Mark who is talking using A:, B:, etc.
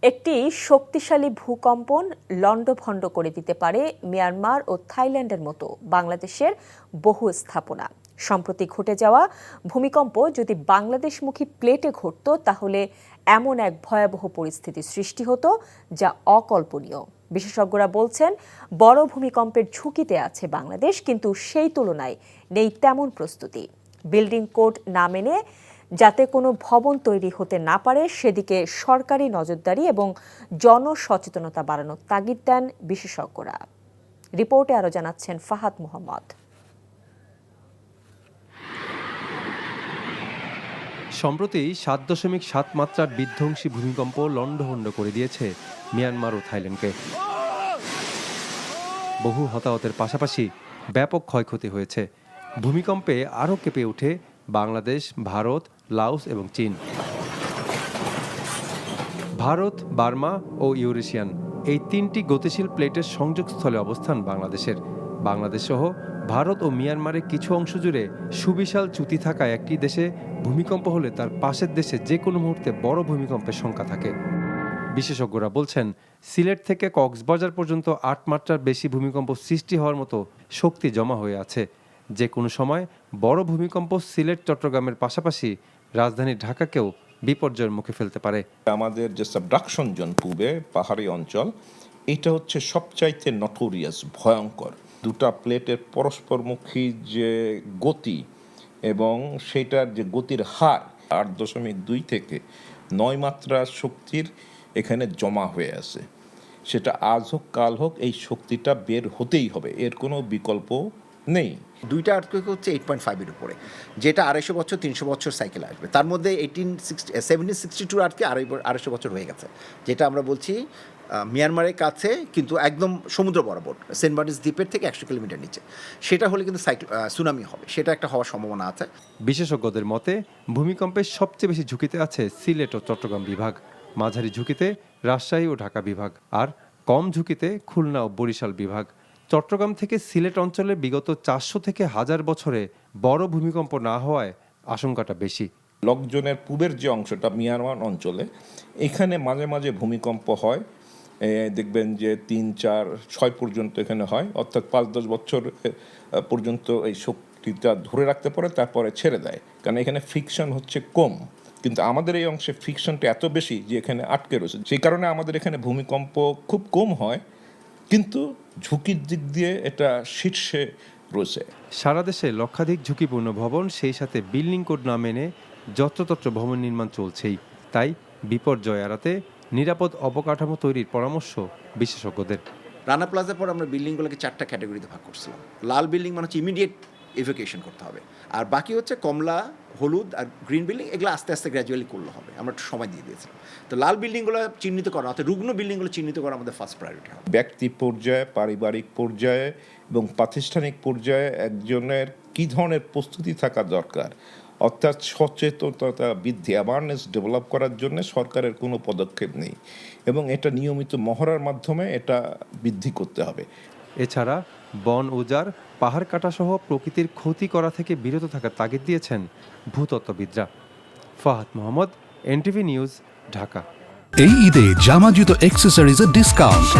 A: একটি শক্তিশালী ভূকম্পন লণ্ডভণ্ড করে দিতে পারে মিয়ানমার ও থাইল্যান্ডের মতো বাংলাদেশের বহু স্থাপনা। সম্প্রতি ঘটে যাওয়া ভূমিকম্প যদি বাংলাদেশমুখী প্লেটে ঘটত তাহলে এমন এক ভয়াবহ পরিস্থিতি সৃষ্টি হতো যা অকল্পনীয়। বিশেষজ্ঞরা বলছেন, বড় ভূমিকম্পের ঝুঁকিতে আছে বাংলাদেশ, কিন্তু সেই তুলনায় নেই তেমন প্রস্তুতি। বিল্ডিং কোড না মেনে যাতে কোনো ভবন তৈরি হতে না পারে সেদিকে সরকারি নজরদারি এবং জনসচেতনতা বাড়ানোর তাগিদ দেন বিশেষজ্ঞরা। রিপোর্টে আরও জানাচ্ছেন ফাহাদ মোহাম্মদ।
B: সম্প্রতি ৭.৭ মাত্রার বিধ্বংসী ভূমিকম্প লণ্ডভণ্ড করে দিয়েছে মিয়ানমার ও থাইল্যান্ডকে। বহু হতাহতের পাশাপাশি ব্যাপক ক্ষয়ক্ষতি হয়েছে। ভূমিকম্পে আরও কেঁপে ওঠে বাংলাদেশ, ভারত, লাওস এবং চীন। ভারত, বার্মা ও ইউরেশিয়ান এই তিনটি গতিশীল প্লেটের সংযোগস্থলে অবস্থান বাংলাদেশের। বাংলাদেশ সহ ভারত ও মিয়ানমারের কিছু অংশ জুড়ে সুবিশাল চ্যুতি থাকা একটি দেশে ভূমিকম্প হলে তার পাশের দেশে যে কোনো মুহূর্তে বড় ভূমিকম্পের শঙ্কা থাকে। বিশেষজ্ঞরা বলছেন, সিলেট থেকে কক্সবাজার পর্যন্ত ৮ মাত্রার বেশি ভূমিকম্প সৃষ্টি হওয়ার মতো শক্তি জমা হয়ে আছে। যে কোনো সময় বড় ভূমিকম্প সিলেট, চট্টগ্রামের পাশাপাশি রাজধানী ঢাকাকেও বিপর্যয়ের মুখে ফেলতে পারে।
C: আমাদের যে সাবডাকশন জোন পূবে পাহাড়ি অঞ্চল, এটা হচ্ছে সবচাইতে নটোরিয়াস, ভয়ঙ্কর। দুটা প্লেটের পরস্পরমুখী যে গতি এবং সেটার যে গতির হার ৮.২ থেকে ৯ মাত্রা শক্তির এখানে জমা হয়ে আছে। সেটা আজ হোক কাল হোক এই শক্তিটা বের হতেই হবে, এর কোনো বিকল্প নেই।
D: দুইটা আর্থকুয়েক হচ্ছে 8.5 এর উপরে, যেটা 250 বছর 300 বছর সাইকেল আসবে। তার মধ্যে 1762 আর্থকে 250 বছর হয়ে গেছে, যেটা আমরা বলছি মিয়ানমারের কাছে, কিন্তু একদম সমুদ্র বরাবর সেন্ট মার্টিনস দ্বীপের থেকে 100 কিলোমিটার নিচে। সেটা হলে কিন্তু সুনামি হবে, সেটা একটা হওয়ার সম্ভাবনা আছে।
B: বিশেষজ্ঞদের মতে, ভূমিকম্পের সবচেয়ে বেশি ঝুঁকিতে আছে সিলেট ও চট্টগ্রাম বিভাগ, মাঝারি ঝুঁকিতে রাজশাহী ও ঢাকা বিভাগ, আর কম ঝুঁকিতে খুলনা ও বরিশাল বিভাগ। চট্টগ্রাম থেকে সিলেট অঞ্চলে বিগত 400 থেকে 1000 বছরে বড় ভূমিকম্প না হওয়ায় আশঙ্কাটা বেশি।
C: লকজনের পূবের যে অংশটা মিয়ানমার অঞ্চলে, এখানে মাঝে মাঝে ভূমিকম্প হয়। দেখবেন যে 3, 4, 6 পর্যন্ত এখানে হয়, অর্থাৎ 5-10 বছর পর্যন্ত এই শক্তিটা ধরে রাখতে পারে, তারপরে ছেড়ে দেয়, কারণ এখানে ফ্রিকশন হচ্ছে কম। কিন্তু আমাদের এই অংশে ফ্রিকশনটা এত বেশি যে এখানে আটকে রয়েছে। সেই কারণে আমাদের এখানে ভূমিকম্প খুব কম হয়, কিন্তু ঝুঁকির দিক দিয়ে এটা শীর্ষে রয়েছে।
B: সারা দেশে লক্ষাধিক ঝুঁকিপূর্ণ ভবন, সেই সাথে বিল্ডিং কোড না মেনে যত্রতত্র ভবন নির্মাণ চলছেই। তাই বিপর্যয় এড়াতে নিরাপদ অবকাঠামো তৈরির পরামর্শ বিশেষজ্ঞদের।
D: রানা প্লাজার পর আমরা বিল্ডিংগুলোকে 4টা ক্যাটাগরিতে ভাগ করছিলাম। লাল বিল্ডিং মানে হচ্ছে ইমিডিয়েট ইভ্যাকুয়েশন করতে হবে, আর বাকি হচ্ছে কমলা, হলুদ আর গ্রিন বিল্ডিং, এগুলো আস্তে আস্তে গ্র্যাজুয়ালি করলে হবে। আমরা একটু সময় দিয়ে দিয়েছিলাম। তো লাল বিল্ডিংগুলো চিহ্নিত করা, অর্থাৎ রুগ্ন বিল্ডিংগুলো চিহ্নিত করা আমাদের ফার্স্ট প্রায়োরিটি হবে।
C: ব্যক্তি পর্যায়ে, পারিবারিক পর্যায়ে এবং প্রাতিষ্ঠানিক পর্যায়ে একজনের কী ধরনের প্রস্তুতি থাকা দরকার, অর্থাৎ সচেতনতা বৃদ্ধি, অ্যাওয়ারনেস ডেভেলপ করার জন্য সরকারের কোনো পদক্ষেপ নেই, এবং এটা নিয়মিত মহড়ার মাধ্যমে এটা বৃদ্ধি করতে হবে।
B: এছাড়া বন উজাড়, পাহাড় কাটা সহ প্রকৃতির ক্ষতি করা থেকে বিরত থাকার তাগিদ দিয়েছেন ভূতত্ত্ববিদরা। Fahad Mohammad, NTV news, Dhaka.
E: এই ঈদে জামা জুতো অ্যাক্সেসরিজের ডিসকাউন্ট।